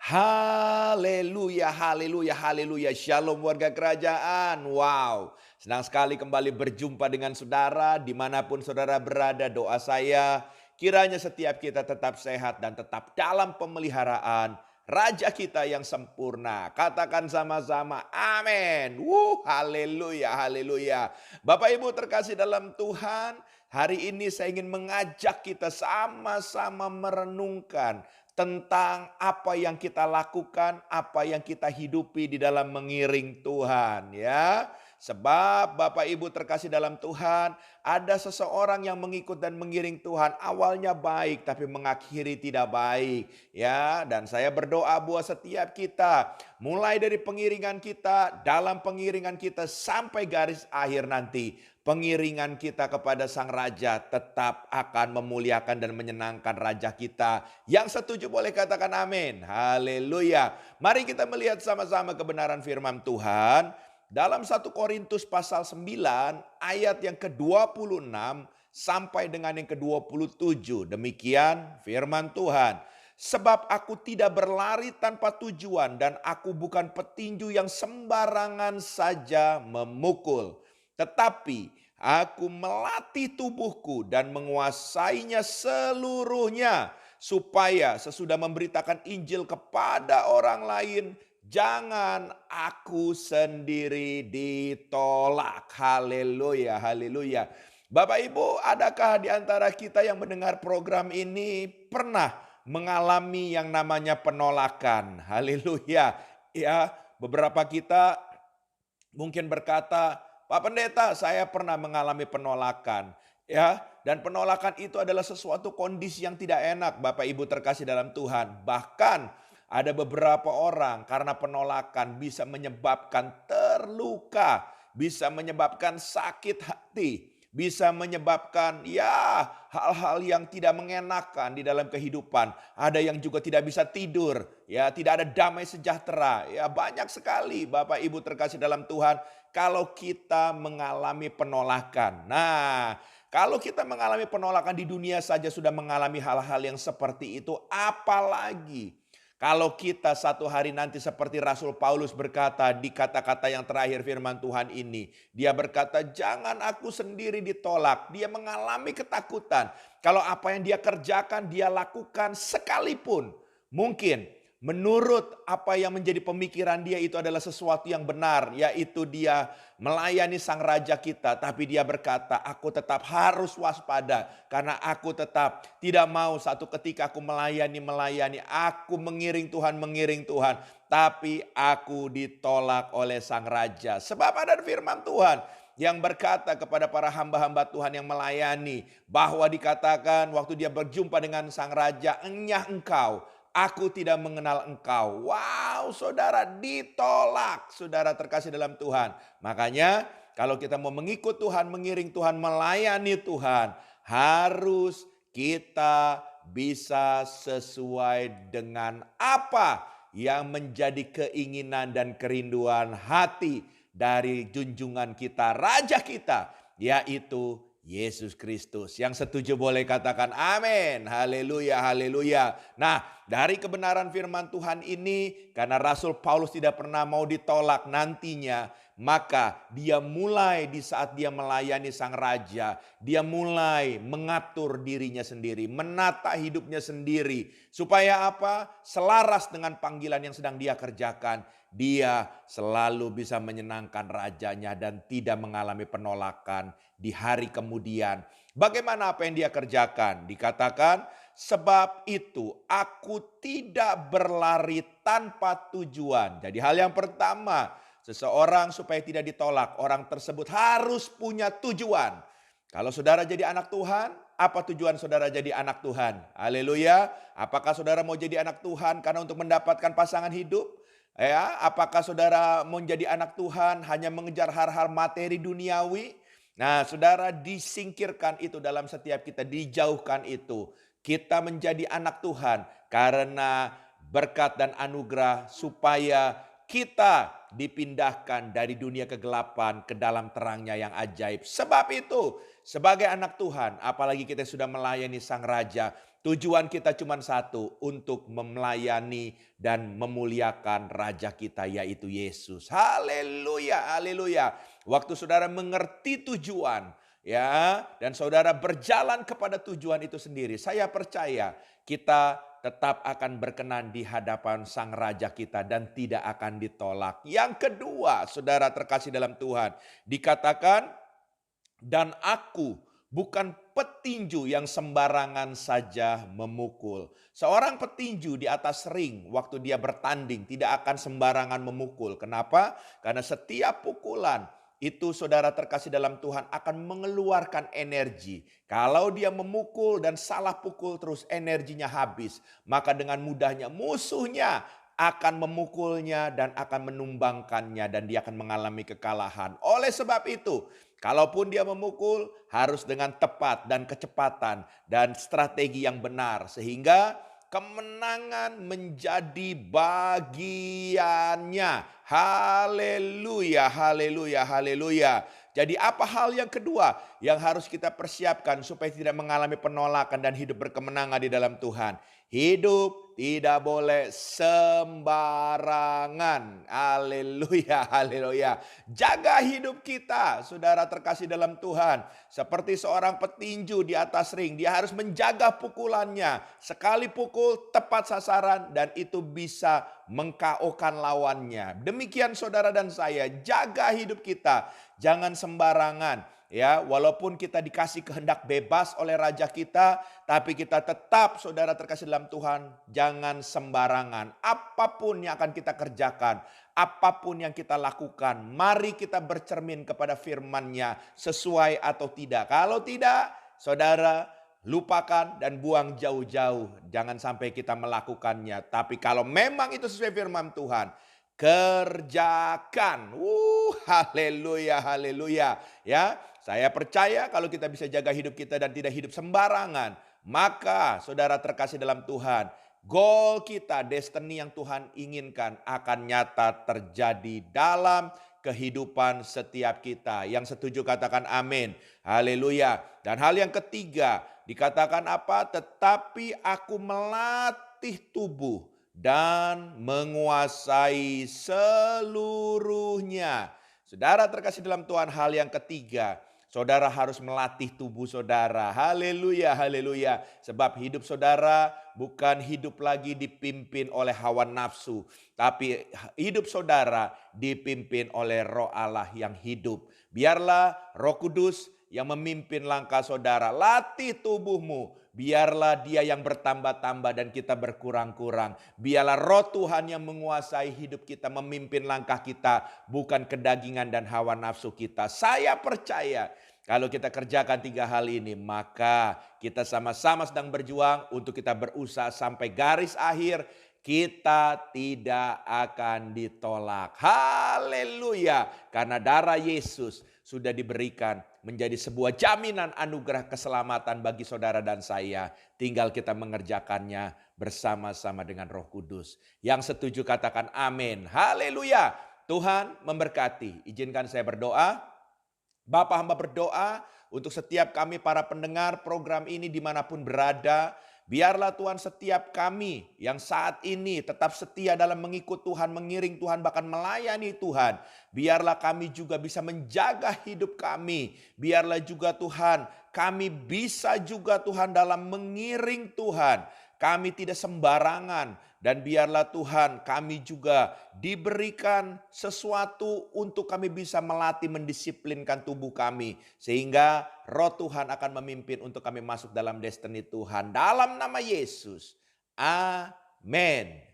Haleluya, haleluya, haleluya. Shalom warga kerajaan. Wow, senang sekali kembali berjumpa dengan saudara dimanapun saudara berada. Doa saya kiranya setiap kita tetap sehat dan tetap dalam pemeliharaan Raja kita yang sempurna. Katakan sama-sama, amin. Haleluya, haleluya. Bapak Ibu terkasih dalam Tuhan, hari ini saya ingin mengajak kita sama-sama merenungkan tentang apa yang kita lakukan, apa yang kita hidupi di dalam mengiring Tuhan ya. Sebab Bapak Ibu terkasih dalam Tuhan, ada seseorang yang mengikut dan mengiring Tuhan, awalnya baik tapi mengakhiri tidak baik ya. Dan saya berdoa buat setiap kita, mulai dari pengiringan kita, dalam pengiringan kita sampai garis akhir nanti, pengiringan kita kepada Sang Raja tetap akan memuliakan dan menyenangkan Raja kita. Yang setuju boleh katakan amin. Haleluya. Mari kita melihat sama-sama kebenaran firman Tuhan. Dalam 1 Korintus pasal 9 ayat yang ke-26 sampai dengan yang ke-27. Demikian firman Tuhan. Sebab aku tidak berlari tanpa tujuan dan aku bukan petinju yang sembarangan saja memukul. Tetapi aku melatih tubuhku dan menguasainya seluruhnya, supaya sesudah memberitakan Injil kepada orang lain, jangan aku sendiri ditolak. Haleluya, haleluya. Bapak Ibu, adakah di antara kita yang mendengar program ini pernah mengalami yang namanya penolakan? Haleluya. Ya, beberapa kita mungkin berkata, Pak Pendeta, saya pernah mengalami penolakan. Ya, dan penolakan itu adalah sesuatu kondisi yang tidak enak, Bapak Ibu terkasih dalam Tuhan. Bahkan ada beberapa orang karena penolakan bisa menyebabkan terluka, bisa menyebabkan sakit hati, bisa menyebabkan ya hal-hal yang tidak mengenakan di dalam kehidupan. Ada yang juga tidak bisa tidur, ya tidak ada damai sejahtera. Ya banyak sekali Bapak Ibu terkasih dalam Tuhan kalau kita mengalami penolakan. Nah, kalau kita mengalami penolakan di dunia saja sudah mengalami hal-hal yang seperti itu, apalagi kalau kita satu hari nanti seperti Rasul Paulus berkata di kata-kata yang terakhir firman Tuhan ini. Dia berkata, jangan aku sendiri ditolak. Dia mengalami ketakutan. Kalau apa yang dia kerjakan, dia lakukan sekalipun. Mungkin menurut apa yang menjadi pemikiran dia itu adalah sesuatu yang benar. Yaitu dia melayani sang raja kita. Tapi dia berkata, aku tetap harus waspada. Karena aku tetap tidak mau satu ketika aku melayani. Aku mengiring Tuhan. Tapi aku ditolak oleh sang raja. Sebab ada firman Tuhan yang berkata kepada para hamba-hamba Tuhan yang melayani. Bahwa dikatakan waktu dia berjumpa dengan sang raja, enyah engkau. Aku tidak mengenal engkau. Wow, saudara ditolak. Saudara terkasih dalam Tuhan. Makanya kalau kita mau mengikut Tuhan, mengiring Tuhan, melayani Tuhan, harus kita bisa sesuai dengan apa yang menjadi keinginan dan kerinduan hati dari junjungan kita, Raja kita, yaitu Yesus Kristus. Yang setuju boleh katakan amin. Haleluya, haleluya. Nah, dari kebenaran firman Tuhan ini, karena Rasul Paulus tidak pernah mau ditolak nantinya, maka dia mulai di saat dia melayani sang raja, dia mulai mengatur dirinya sendiri, menata hidupnya sendiri. Supaya apa? Selaras dengan panggilan yang sedang dia kerjakan. Dia selalu bisa menyenangkan rajanya dan tidak mengalami penolakan di hari kemudian. Bagaimana apa yang dia kerjakan? Dikatakan, sebab itu aku tidak berlari tanpa tujuan. Jadi hal yang pertama, seseorang supaya tidak ditolak, orang tersebut harus punya tujuan. Kalau saudara jadi anak Tuhan, apa tujuan saudara jadi anak Tuhan? Haleluya. Apakah saudara mau jadi anak Tuhan karena untuk mendapatkan pasangan hidup? Ya, apakah saudara mau jadi anak Tuhan hanya mengejar hal-hal materi duniawi? Nah, saudara disingkirkan itu dalam setiap kita, dijauhkan itu. Kita menjadi anak Tuhan karena berkat dan anugerah supaya kita dipindahkan dari dunia kegelapan ke dalam terangnya yang ajaib. Sebab itu, sebagai anak Tuhan, apalagi kita sudah melayani Sang Raja, Tujuan kita cuma satu, untuk melayani dan memuliakan Raja kita yaitu Yesus. Haleluya, haleluya. Waktu saudara mengerti tujuan, ya, dan saudara berjalan kepada tujuan itu sendiri, saya percaya kita tetap akan berkenan di hadapan Sang Raja kita dan tidak akan ditolak. Yang kedua, saudara terkasih dalam Tuhan, dikatakan, dan aku bukan petinju yang sembarangan saja memukul. Seorang petinju di atas ring waktu dia bertanding tidak akan sembarangan memukul. Kenapa? Karena setiap pukulan itu, saudara terkasih dalam Tuhan, akan mengeluarkan energi. Kalau dia memukul dan salah pukul terus, energinya habis. Maka dengan mudahnya musuhnya akan memukulnya dan akan menumbangkannya dan dia akan mengalami kekalahan. Oleh sebab itu, kalaupun dia memukul harus dengan tepat dan kecepatan dan strategi yang benar sehingga kemenangan menjadi bagiannya. Haleluya, haleluya, haleluya. Jadi apa hal yang kedua yang harus kita persiapkan supaya tidak mengalami penolakan dan hidup berkemenangan di dalam Tuhan? Hidup tidak boleh sembarangan. Haleluya, haleluya. Jaga hidup kita, saudara terkasih dalam Tuhan. Seperti seorang petinju di atas ring, dia harus menjaga pukulannya. Sekali pukul tepat sasaran dan itu bisa meng-KO-kan lawannya. Demikian saudara dan saya, jaga hidup kita. Jangan sembarangan. Ya, walaupun kita dikasih kehendak bebas oleh Raja kita, tapi kita tetap, saudara terkasih dalam Tuhan, jangan sembarangan. Apapun yang akan kita kerjakan, apapun yang kita lakukan, mari kita bercermin kepada firman-Nya sesuai atau tidak. Kalau tidak, saudara, lupakan dan buang jauh-jauh. Jangan sampai kita melakukannya. Tapi kalau memang itu sesuai firman Tuhan, kerjakan. Haleluya, haleluya. Ya, saya percaya kalau kita bisa jaga hidup kita dan tidak hidup sembarangan, maka saudara terkasih dalam Tuhan, goal kita, destiny yang Tuhan inginkan akan nyata terjadi dalam kehidupan setiap kita. Yang setuju katakan amin. Haleluya. Dan hal yang ketiga, dikatakan apa? Tetapi aku melatih tubuh dan menguasai seluruhnya. Saudara terkasih dalam Tuhan, hal yang ketiga, saudara harus melatih tubuh saudara. Haleluya, haleluya. Sebab hidup saudara bukan hidup lagi dipimpin oleh hawa nafsu, tapi hidup saudara dipimpin oleh Roh Allah yang hidup. Biarlah Roh Kudus yang memimpin langkah saudara. Latih tubuhmu. Biarlah dia yang bertambah-tambah dan kita berkurang-kurang. Biarlah Roh Tuhan yang menguasai hidup kita, memimpin langkah kita, bukan kedagingan dan hawa nafsu kita. Saya percaya kalau kita kerjakan tiga hal ini, maka kita sama-sama sedang berjuang untuk kita berusaha sampai garis akhir. Kita tidak akan ditolak. Haleluya. Karena darah Yesus sudah diberikan menjadi sebuah jaminan anugerah keselamatan bagi saudara dan saya. Tinggal kita mengerjakannya bersama-sama dengan Roh Kudus. Yang setuju katakan amin. Haleluya. Tuhan memberkati. Izinkan saya berdoa. Bapa, hamba berdoa untuk setiap kami para pendengar program ini dimanapun berada. Biarlah Tuhan setiap kami yang saat ini tetap setia dalam mengikut Tuhan, mengiring Tuhan, bahkan melayani Tuhan. Biarlah kami juga bisa menjaga hidup kami. Biarlah juga Tuhan kami bisa juga Tuhan dalam mengiring Tuhan. Kami tidak sembarangan. Dan biarlah Tuhan kami juga diberikan sesuatu untuk kami bisa melatih, mendisiplinkan tubuh kami. Sehingga Roh Tuhan akan memimpin untuk kami masuk dalam destiny Tuhan. Dalam nama Yesus. Amin.